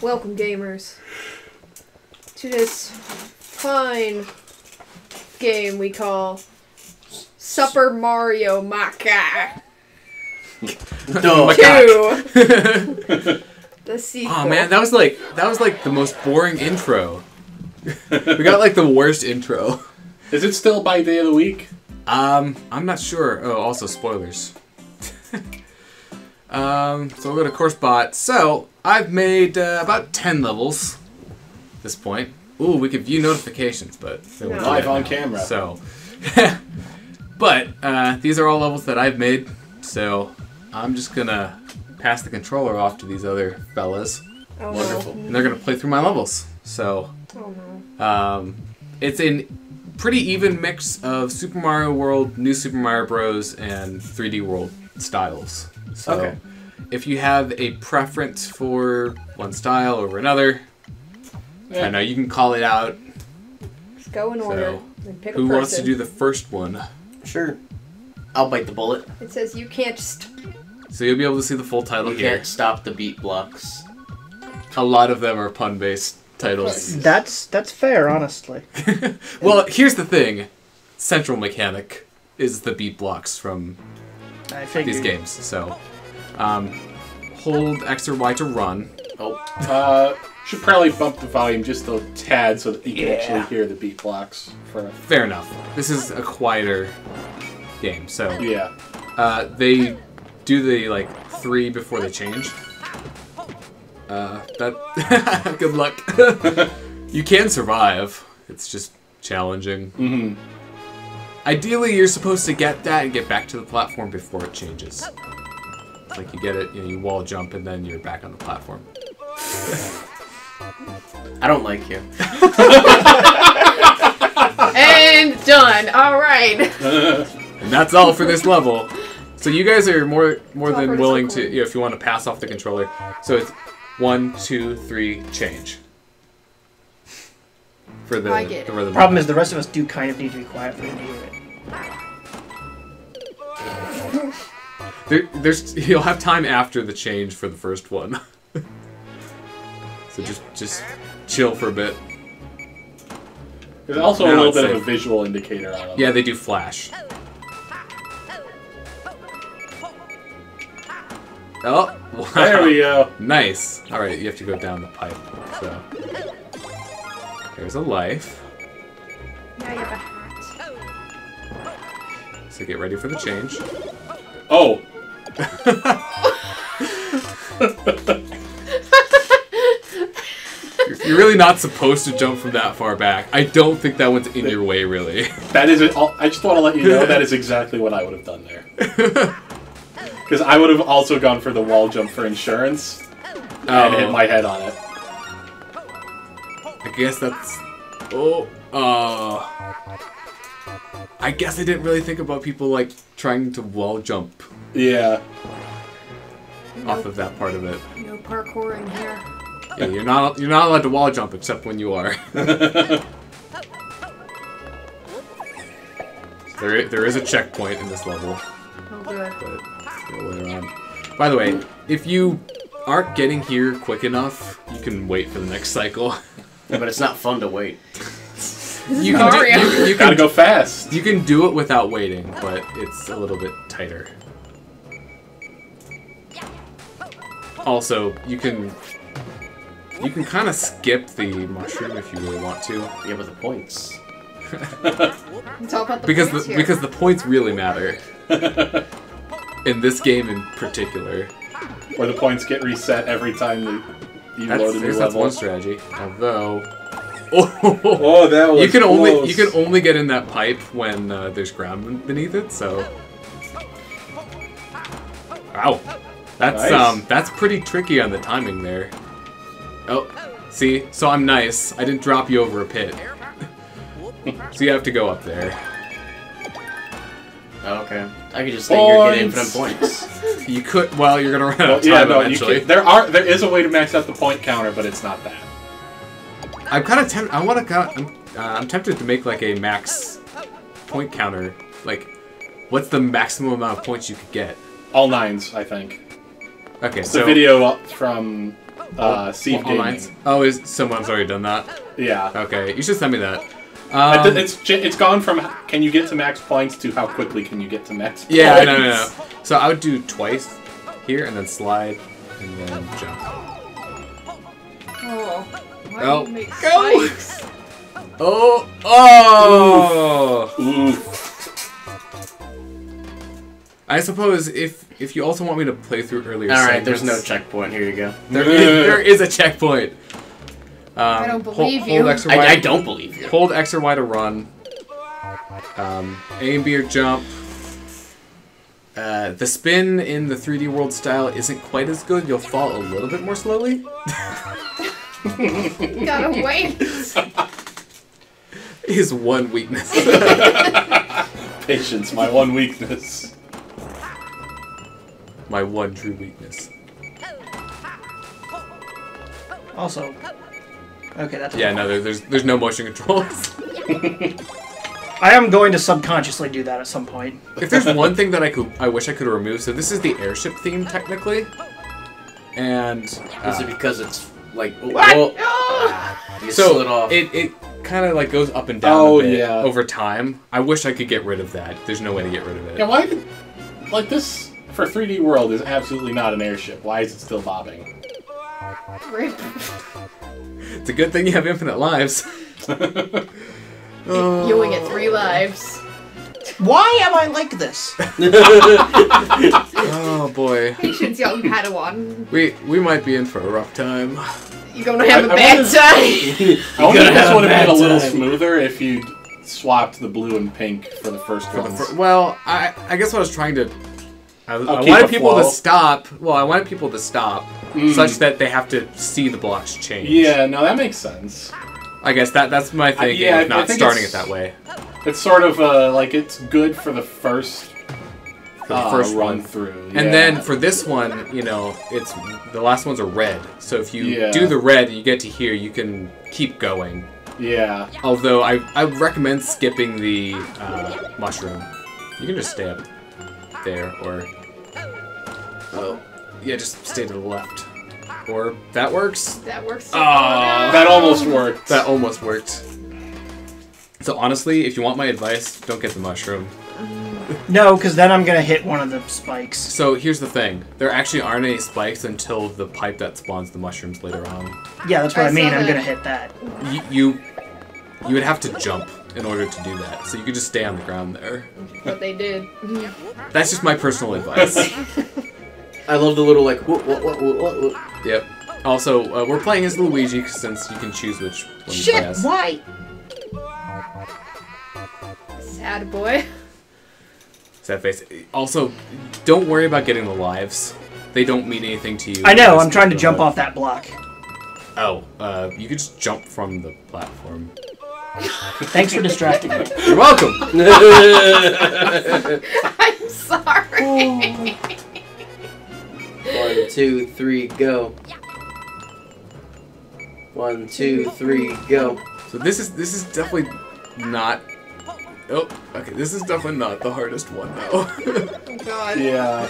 Welcome, gamers, to this fine game we call Super Mario Maker 2. The sequel. Oh man, that was like the most boring intro. We got like the worst intro. Is it still by day of the week? I'm not sure. Oh, also spoilers. So we'll go to course bot. So I've made about 10 levels at this point. Ooh, we could view notifications, but No. Live on camera. So, but these are all levels that I've made. So I'm just gonna pass the controller off to these other fellas. Oh, Wonderful. No. And they're gonna play through my levels. So Oh no. it's a pretty even mix of Super Mario World, New Super Mario Bros, and 3D World styles. So Okay. if you have a preference for one style over another, Yeah. I know you can call it out. Just go in order. So, And pick a who person. wants to do the first one? Sure. I'll bite the bullet. It says you can't So you'll be able to see the full title You here. can't stop the beat blocks. A lot of them are pun-based titles. That's fair, honestly. Well, here's the thing. Central mechanic is the beat blocks from I figured. these games. So, hold X or Y to run. Oh. Should probably bump the volume just a tad so that you can actually hear the beat blocks. Fair enough. This is a quieter game, so Yeah. they do the like 3 before they change. That good luck. You can survive. It's just challenging. Mm-hmm. Ideally, you're supposed to get that and get back to the platform before it changes. It's like you get it, you wall jump, and then you're back on the platform. I don't like you. And done. All right. And that's all for this level. So you guys are more than It's willing all to, if you want to pass off the controller. So it's 1, 2, 3, change. For the I get it. the rhythm. Problem is, the rest of us do kind of need to be quiet for you to hear it. There's you'll have time after the change for the first one. So just chill for a bit. There's also Now a little it's bit of safe. a visual indicator on them. Yeah, they do flash. Oh, wow. There we go. Nice. All right, you have to go down the pipe. So there's a life. Now you have a hat. So get ready for the change. Oh. You're really not supposed to jump from that far back. I don't think that one's in your way, really. That is it. I just want to let you know that is exactly what I would have done there. Because I would have also gone for the wall jump for insurance and hit my head on it. I guess that's... Oh, I guess I didn't really think about people, like, trying to wall jump Yeah. off of that part of it. No parkour in here. Yeah, you're not allowed to wall jump except when you are. There is a checkpoint in this level, Oh, good. but still later on. By the way, if you aren't getting here quick enough, you can wait for the next cycle. Yeah, but it's not fun to wait. You Mario. you Gotta can go fast. you can do it without waiting, but it's a little bit tighter. Also, you can kind of skip the mushroom if you really want to. Yeah, but the points. It's all about the Because points here. because the points really matter. In this game in particular. Where the points get reset every time you load a new That's level. one strategy. Although Oh, that was you can close. only get in that pipe when there's ground beneath it, so wow. That's Nice. that's pretty tricky on the timing there. Oh, see? So I'm nice. I didn't drop you over a pit. So you have to go up there. Oh, okay. I could just stay here and get infinite Points. points. You could, well, you're gonna run out of Yeah, time no, you eventually. can, there is a way to max out the point counter, but it's not that. I'm kind of tempted. I'm tempted to make like a max point counter. Like, what's the maximum amount of points you could get? All 9s, I think. Okay, The so video from Steve Gaming. Oh, is someone's already done that? Yeah. Okay, you should send me that. It's gone from can you get to max points to how quickly can you get to max points. Yeah, no. So I would do twice here, and then slide, and then jump. Oh. Why Oh, do you make go! spikes? Oh! Oof. I suppose if you also want me to play through earlier Alright, there's no segments, checkpoint. Here you go. there is a checkpoint. I don't believe you. Hold X or Y. I don't believe you. Hold X or Y to run. A and B or jump. The spin in the 3D world style isn't quite as good. You'll fall a little bit more slowly. Gotta wait. Is one weakness. Patience, my one weakness. My one true weakness. Also, okay, that's Yeah, no, there's no motion controls. I am going to subconsciously do that at some point. If there's one thing that I wish I could remove, so this is the airship theme technically, and Is it because it's like you so slid off? it kind of like goes up and down a bit yeah. over time. I wish I could get rid of that. There's no way to get rid of it. Yeah, why did... Like, this, for 3D World, is absolutely not an airship. Why is it still bobbing? Rip. It's a good thing you have infinite lives. You only get 3 lives. Why am I like this? Oh boy, Patience, young Padawan. we might be in for a rough time. You're gonna have a I bad wonder- time. I wonder if this would have been a little time. smoother if you'd swapped the blue and pink for the first ones. Well, I guess what I was trying to. I keep wanted a people to flow. stop. Well, I wanted people to stop, such that they have to see the blocks change. Yeah, no, that makes sense. I guess that's my thinking yeah, of I not think starting it it's- that way. It's sort of like it's good for the first First run one. through. And yeah. then for this one, you know, it's the last ones are red. So if you Yeah. do the red and you get to here, you can keep going. Yeah. Although I recommend skipping the mushroom. You can just stay up there, or yeah, just stay to the left. Or that works. That works. That almost worked. That almost worked. So honestly, if you want my advice, don't get the mushroom. No, because then I'm gonna hit one of the spikes. So here's the thing: there actually aren't any spikes until the pipe that spawns the mushrooms later on. Yeah, that's what I I mean. saw I'm that. gonna hit that. You would have to jump in order to do that. So you could just stay on the ground there. But they did. That's just my personal advice. I love the little like what. Yep. Also, we're playing as Luigi since you can choose which one you play Shit! as. Why? Sad boy. Sad face. Also, don't worry about getting the lives. They don't mean anything to you. I know. I'm trying to jump off that block. Oh, you could just jump from the platform. Thanks for distracting me. You're welcome. I'm sorry. 1, 2, 3, go. 1, 2, 3, go. So this is definitely not. Oh, okay. This is definitely not the hardest one though. Oh god. Yeah.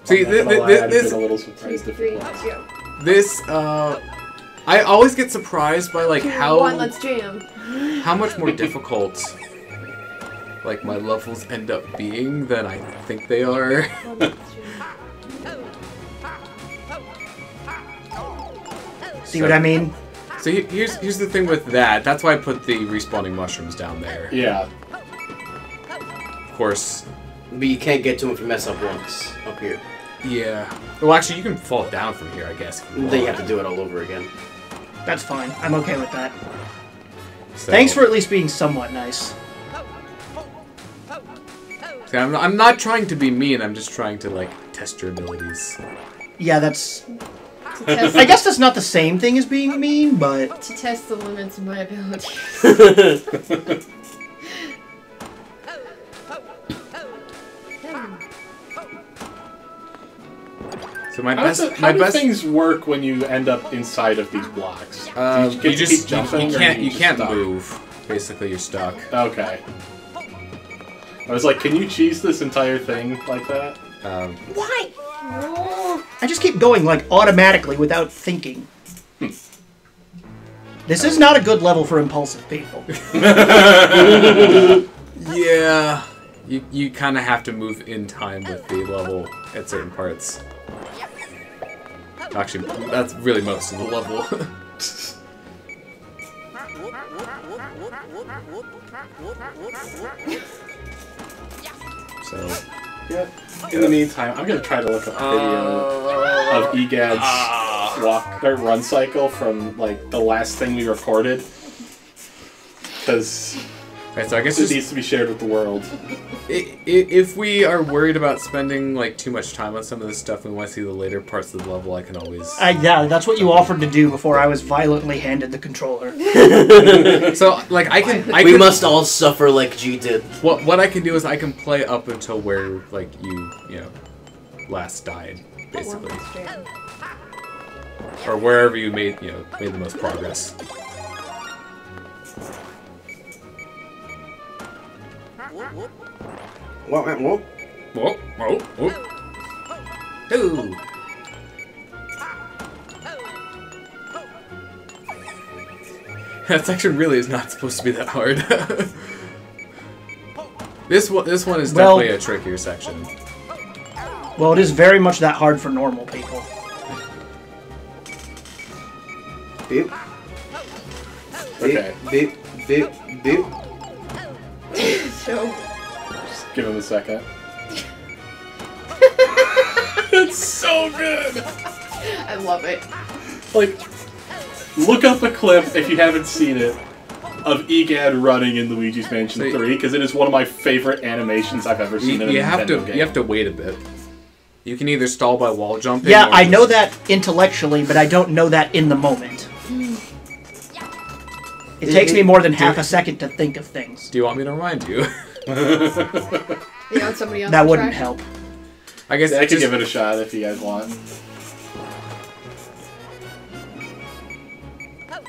See, I'm not gonna lie, I'd have this been a little surprised if it was. Go. this I always get surprised by like One, let's jam. how much more difficult like my levels end up being than I think they are. One, let's jam. See what I mean? So here's the thing with that. That's why I put the respawning mushrooms down there. Yeah. Of course. But you can't get to him if you mess up once up here. Yeah. Well, actually, you can fall down from here, I guess. if Then you want. have to do it all over again. That's fine. I'm okay with that. So- Thanks for at least being somewhat nice. See, I'm not trying to be mean. I'm just trying to like test your abilities. Yeah, that's... To test, I guess that's not the same thing as being mean, but... to test the limits of my abilities. So my How best, do things work when you end up inside of these blocks? Do you get you to just keep jumping, you or can't are you just can't stuck? move. Basically, you're stuck. Okay. I was like, can you cheese this entire thing like that? Why? I just keep going, like, automatically without thinking. This is not a good level for impulsive people. Yeah, you kind of have to move in time with the level at certain parts. Actually, that's really most of the level. So, yeah. In the meantime, I'm gonna try to look up a video of Egad's walk or run cycle from like the last thing we recorded, because right, so I guess it needs to be shared with the world. If we are worried about spending like too much time on some of this stuff and want to see the later parts of the level, I can always. Yeah, that's what you offered to do before I was violently handed the controller. So like we must all suffer like G did. What I can do is I can play up until where like you know last died, basically, or wherever you made the most progress. What? Whoa, whoa, whoa. Ooh. That section really is not supposed to be that hard. This one is definitely a trickier section. Well, it is very much that hard for normal people. Beep. Okay. Beep. Beep. Beep. So, Just give him a second. It's so good! I love it. Like, look up a clip if you haven't seen it of Egad running in Luigi's Mansion 3, because it is one of my favorite animations I've ever seen in a Nintendo game. You have to wait a bit. You can either stall by wall jumping. Yeah, I know that intellectually, but I don't know that in the moment. It takes me more than half a second to think of things. Do you want me to remind you? You want somebody else That to wouldn't try? help. I guess I could give it a shot if you guys want.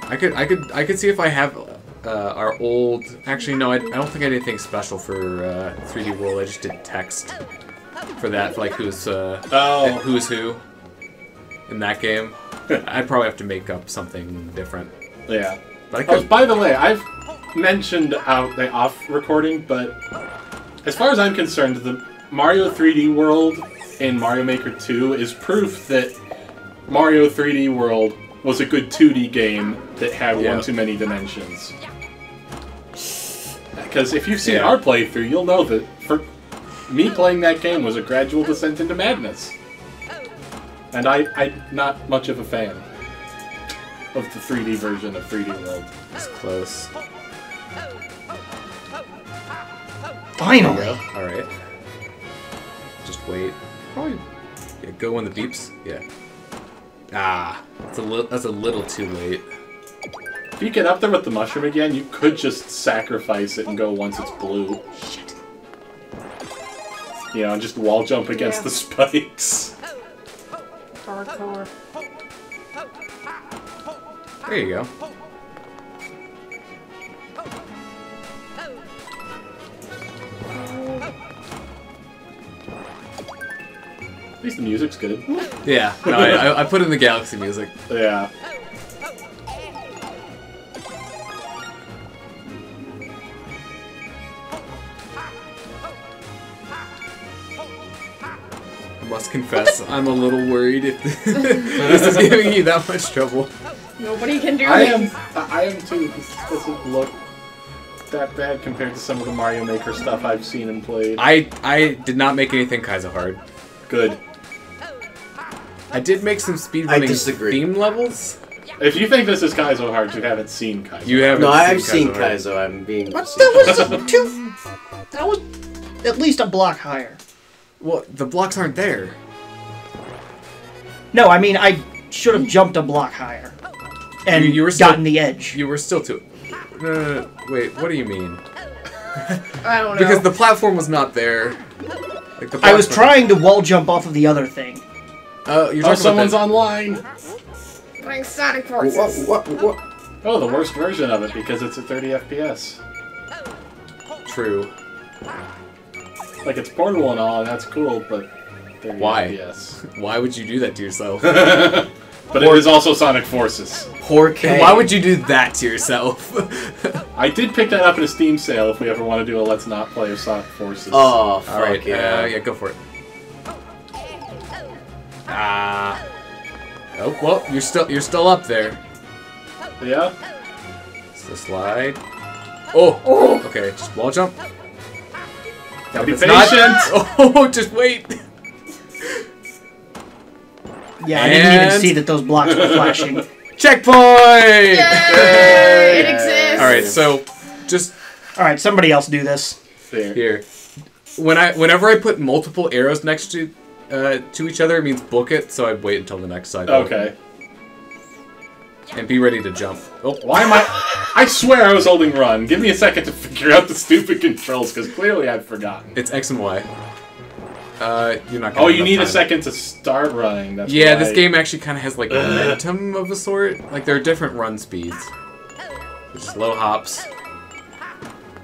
I could see if I have our old. Actually, no, I don't think I did anything special for 3D World. I just did text for that, for like who's who in that game. I'd probably have to make up something different. Yeah. But I Oh, could. by the way, I've mentioned out the off recording, but as far as I'm concerned, the Mario 3D World in Mario Maker 2 is proof that Mario 3D World was a good 2D game that had one too many dimensions. Because if you've seen our playthrough, you'll know that for me playing that game was a gradual descent into madness. And I'm not much of a fan of the 3D version of 3D World. It's close. Finally! Alright. Just wait. Probably go when the beeps. Yeah. Ah, that's a little too late. If you get up there with the mushroom again, you could just sacrifice it and go once it's blue. Shit. You know, and just wall jump against the spikes. Hardcore. There you go. At least the music's good. Yeah, no, I put in the Galaxy music. Yeah. I must confess, I'm a little worried if this is giving you that much trouble. Nobody can do I it. am too. This doesn't look that bad compared to some of the Mario Maker stuff I've seen and played. I did not make anything Kaizo hard. Good. I did make some speedrunning disagree. theme levels. If you think this is Kaizo hard, you haven't seen Kaizo. You haven't. No, I've seen hard. Kaizo. I'm being. What? That was two. That was at least a block higher. Well, the blocks aren't there. No, I mean I should have jumped a block higher and You were still- gotten the edge. You were still too. No. Wait, what do you mean? I don't know. Because the platform was not there. Like the I was platform- trying to wall jump off of the other thing. You're Oh, talking about someone's the- online! Playing Sonic Forces. What? Oh, the worst version of it because it's at 30 FPS. True. Like, it's portable and all, and that's cool, but 30 Why? FPS. Why would you do that to yourself? But it is also Sonic Forces. Poor K. Why would you do that to yourself? I did pick that up in a Steam sale if we ever want to do a Let's Not Play of Sonic Forces. Oh, fuck Alright, yeah. yeah, go for it. Ah. Oh, well, you're still up there. Yeah? So slide. Oh! Okay, just wall jump. Gotta be If it's patient! Oh, just wait! Yeah, I didn't even And- see that those blocks were flashing. Checkpoint! Yay! It exists! Alright, so, just All right, somebody else do this. There. here. Whenever I put multiple arrows next to each other, it means book it, so I'd wait until the next cycle. Okay. And be ready to jump. Oh, Why am I swear I was holding run. Give me a second to figure out the stupid controls, because clearly I've forgotten. it's X and Y. You're not gonna Oh, have you enough need a time. second to start running. That's Yeah, right. this game actually kind of has like momentum of a sort. Like there are different run speeds. Just low hops.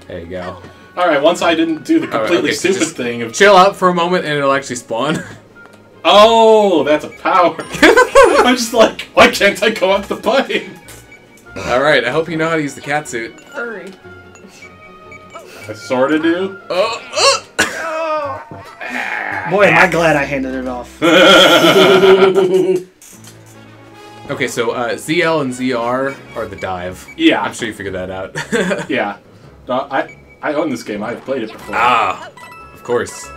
There you go. Alright, once I didn't do the completely okay, so stupid just thing of... Chill out for a moment and it'll actually spawn. Oh, that's a power. I'm just like, why can't I go up the button? Alright, I hope you know how to use the cat suit. Hurry. I sorta do. Oh! Boy, am I glad I handed it off. Okay, so ZL and ZR are the dive. Yeah. I'm sure you figured that out. Yeah. I own this game. I've played it before. Ah, of course.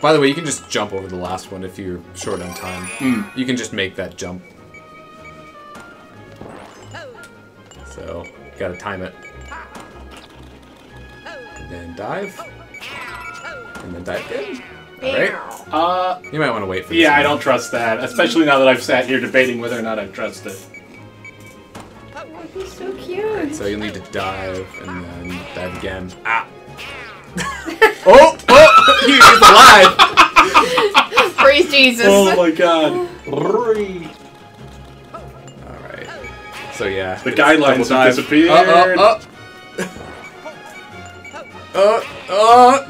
By the way, you can just jump over the last one if you're short on time. You can just make that jump. So, gotta time it. And then dive. And then dive again. Alright. You might want to wait for this. Yeah, I one. don't trust that. Especially now that I've sat here debating whether or not I trust it. Oh, he's so cute. So you'll need to dive and then dive again. Ah! Oh! Oh! He's alive! Praise Jesus. Oh my god. Alright. So yeah. The it's guidelines double have dive. disappeared.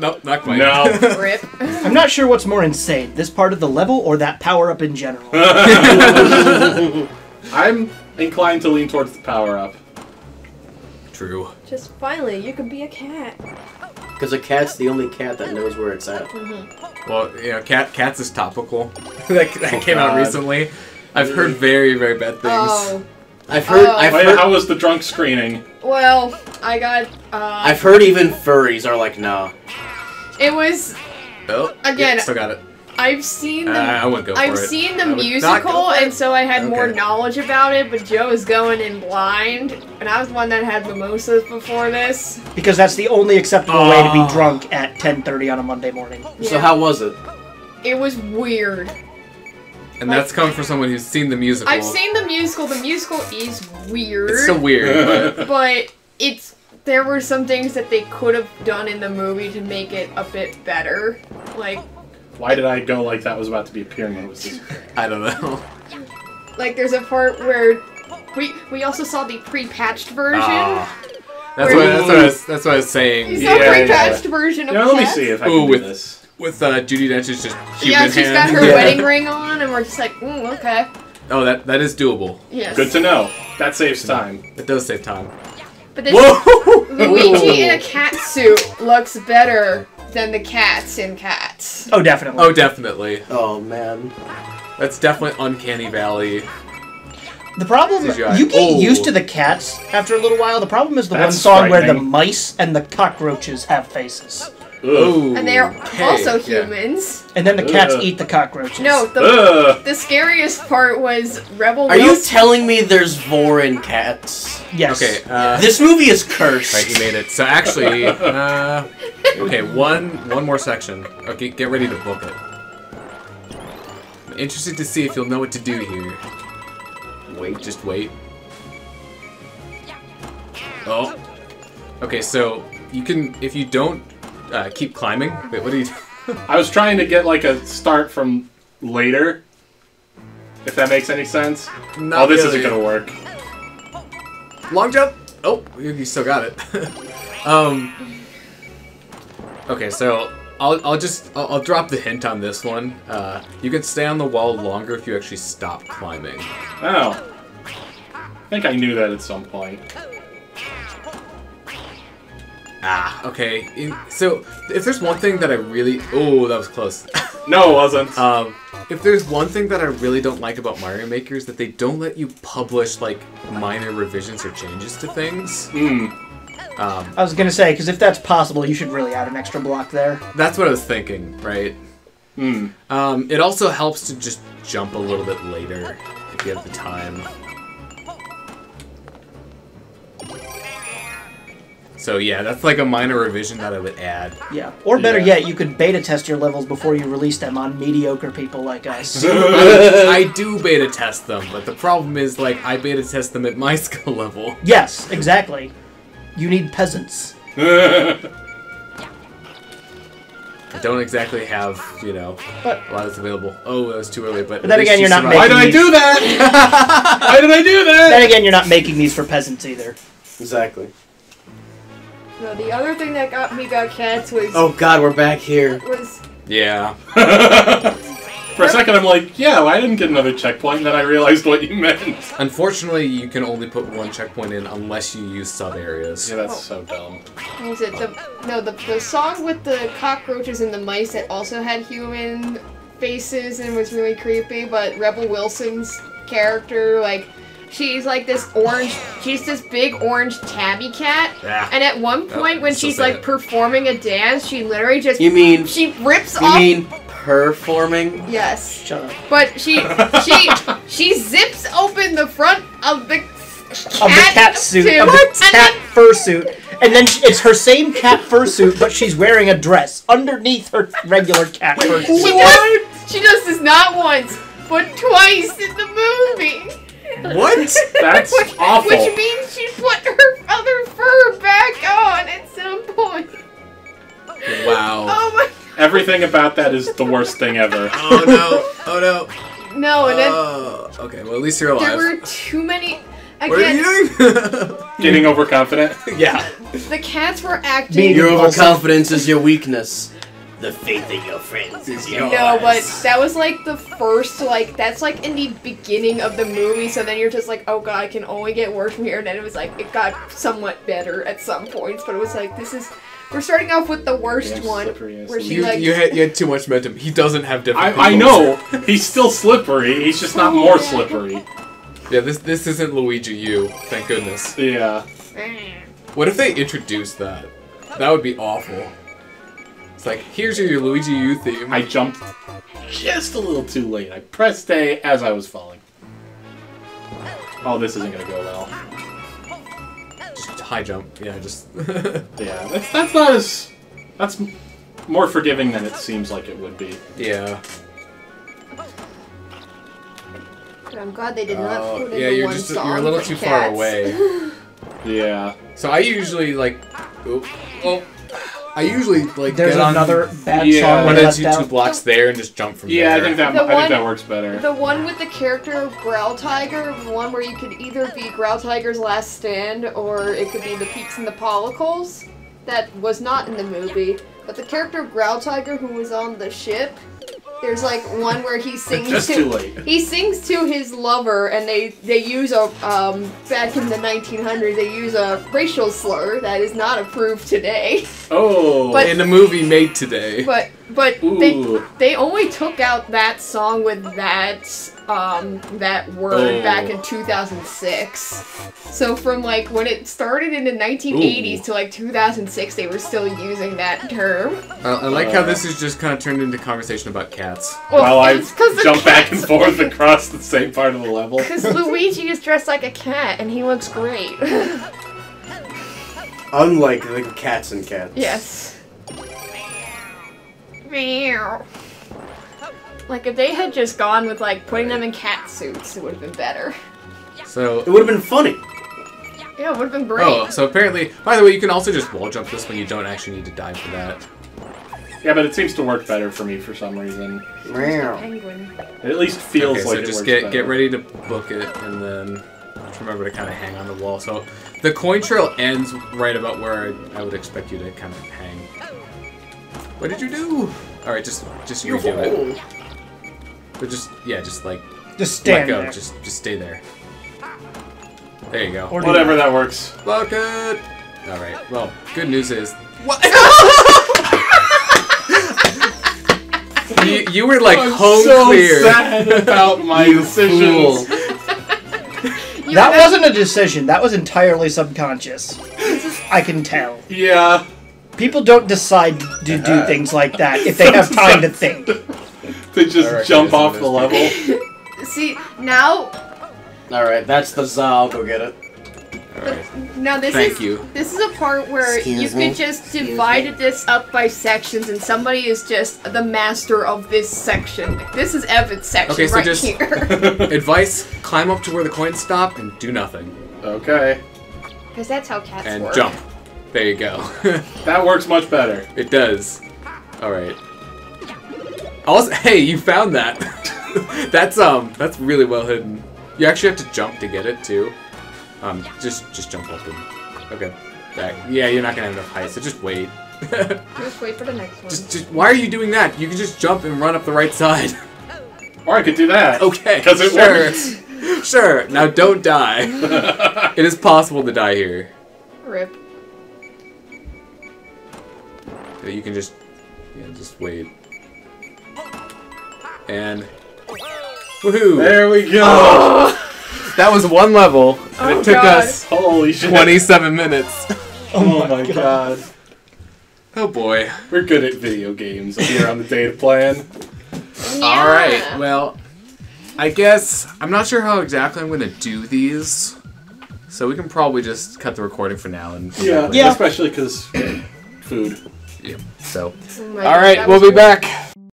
Nope, not quite. No. Rip. I'm not sure what's more insane, this part of the level or that power-up in general. I'm inclined to lean towards the power-up. True. Just finally, you can be a cat. Because a cat's the only cat that knows where it's at. Well, you know, Cats is topical. that came out God. recently. I've heard very, very bad things. Oh. I've heard. Oh. Wait, how was the drunk screening? Well, I got, I've heard even furries are like, nah. it was, Oh, Again, yeah, still got it. I've seen the I wouldn't go for I've it. seen the I would not go musical, for it. and so I had more Okay. knowledge about it, but Joe is going in blind, and I was the one that had mimosas before this. Because that's the only acceptable way to be Oh. drunk at 10:30 on a Monday morning. So Yeah. how was it? It was weird. And that's coming from someone who's seen the musical. I've seen the musical. The musical is weird. It's so weird, but But there were some things that they could have done in the movie to make it a bit better. Like Why did I go like that was about to be appearing when it was this? I don't know. there's a part where we also saw the pre-patched version. Ah. That's Where- what I was saying. You saw Yeah, a pre-patched version of Yeah, let me Cats? see if I Ooh, can do with- this. With Judi Dench's just human Yeah, she's got hand. her Yeah. wedding ring on, and we're just like, okay. Oh, that is doable. Yes. Good to know. That saves time. It does save time. But this Whoa! Luigi in a cat suit looks better than the cats in Cats. Oh, definitely. Oh, definitely. Oh man. That's definitely Uncanny Valley. The problem, CGI. you get Oh. used to the cats after a little while. The problem is the That's one song where the frightening. mice and the cockroaches have faces. Oh, And they're okay, also yeah. humans. And then the cats Ugh. eat the cockroaches. No, Ugh. the scariest part was Rebel Are you Wilson. telling me there's vor in cats? Yes. Okay, This movie is cursed. right, you made it. So actually, okay, one more section. Okay, get ready to book it. I'm interested to see if you'll know what to do here. Wait. Just wait. Oh. Okay, so you can, if you don't keep climbing. Wait, what are you? I was trying to get like a start from later. If that makes any sense. Not Oh, this really. isn't gonna work. Long jump. Oh, you still got it. Okay, so I'll drop the hint on this one. You can stay on the wall longer if you actually stop climbing. Oh. I think I knew that at some point. Ah, okay. So, if there's one thing that I really... Oh, that was close. No, it wasn't. If there's one thing that I really don't like about Mario Maker is that they don't let you publish, like, minor revisions or changes to things. I was gonna say, because if that's possible, you should really add an extra block there. That's what I was thinking, right? It also helps to just jump a little bit later if you have the time. So yeah, that's like a minor revision that I would add. Yeah. Or better yet, you could beta test your levels before you release them on mediocre people like us. I do beta test them, but the problem is, like, I beta test them at my skill level. Yes, exactly. You need peasants. I don't exactly have, you know, But a lot that's available. Oh, that was too early, but then again, you're not Why did I do that? Why did I do that? Then again, you're not making these for peasants either. Exactly. No, the other thing that got me about cats was... Oh god, we're back here. Was... Yeah. For a second, I'm like, yeah, well, I didn't get another checkpoint, and then I realized what you meant. Unfortunately, you can only put one checkpoint in unless you use sub-areas. Yeah, that's so dumb. What was it? The song with the cockroaches and the mice that also had human faces and was really creepy, but Rebel Wilson's character, like... She's like this orange, she's this big orange tabby cat, and at one point when she's like performing a dance, she literally just, she rips off... You mean performing? Yes. Shut up. But she zips open the front of the cat suit, of the cat fursuit, and then it's her same cat fursuit, but she's wearing a dress underneath her regular cat fursuit. She does this not once, but twice in the movie. What? That's awful. Which means she put her other fur back on at some point. Wow. Oh my... Everything about that is the worst thing ever. Oh no. Oh no. No, and then... Okay, well at least you're alive. There were too many... Again, What are you doing? Getting overconfident? Yeah. The cats were acting... Your overconfidence is your weakness. The faith in your friends is yours. No, but that was like the first, like, that's like in the beginning of the movie, so then you're just like, oh god, it can only get worse from here, and then it was like, it got somewhat better at some points, but it was like, we're starting off with the worst one, where she you had too much momentum. He doesn't have different I know! He's still slippery, he's just not more slippery. Yeah, this isn't Luigi U, thank goodness. Yeah. What if they introduced that? That would be awful. It's like, here's your Luigi U theme. I jumped just a little too late. I pressed A as I was falling. Oh, this isn't gonna go well. Just high jump, yeah, just... Yeah, that's not as... That's more forgiving than it seems like it would be. Yeah. But I'm glad they did not put in yeah, the you're one just song you're a little for too cats. far away. Yeah. So I usually like... I usually like There's get on another bad Yeah. song one we of left the out. two blocks there and just jump from Yeah, there. I think that works better. The one with the character Growl Tiger, the one where you could either be Growl Tiger's Last Stand or it could be the Peaks and the Pollicles. That was not in the movie. But the character Growl Tiger who was on the ship, there's like one where he sings Just too late. He sings to his lover and they use a back in the 1900s they use a racial slur that is not approved today. Oh. But- in a movie made today. But Ooh. they only took out that song with that word back in 2006. So from like when it started in the 1980s to like 2006, they were still using that term. I like how this is just kind of turned into conversation about cats. While I it's 'cause the jump back and cats- forth across the same part of the level. Because Luigi is dressed like a cat and he looks great. Unlike the cats and cats. Yes. Meow. Like if they had just gone with like putting them in cat suits, it would have been better. So It would have been funny. Yeah, it would have been great. oh, so apparently, by the way, you can also just wall jump this when you don't actually need to dive for that. Yeah, but it seems to work better for me for some reason. Penguin. It at least feels Okay, like so it just works get better. ready to book it, and then just remember to kind of hang on the wall. So the coin trail ends right about where I would expect you to kind of hang. What did you do? All right, just redo it. But just like Just stand let go. there. Just stay there. There you go. Or do Whatever you- that works. Bucket. All right. Well, good news is what? you were like home so clear. sad about my decisions. That wasn't a decision. That was entirely subconscious. I can tell. Yeah. People don't decide to do things like that if they have time to think. They just Alright, jump guys, off I'm the gonna level. See, now Alright, that's the za. I'll go get it. All right. Now this Thank is you. this is a part where Excuse you me? could just divide this up by sections, and somebody is just the master of this section. This is Evan's section Okay, so right just- here. Advice: climb up to where the coins stop and do nothing, Okay. Because that's how cats and work. jump. There you go. That works much better. It does. All right. Also, hey, you found that. That's really well hidden. You actually have to jump to get it too. Just jump up and okay. Back. Yeah, you're not gonna have enough height, so just wait. Just wait for the next one. just why are you doing that? You can just jump and run up the right side. Or I could do that. Okay. Because it works. Sure. Now don't die. It is possible to die here. Rip. You can just wait. And woohoo! There we go. That was one level, and Oh, it took God. us Holy shit. 27 minutes. Oh my god. Oh boy. We're good at video games here on the data plan. Yeah. Alright, well, I guess, I'm not sure how exactly I'm going to do these, so we can probably just cut the recording for now. And Yeah, Yeah. especially because food. Yeah. So, Oh my God, alright, that we'll was be back.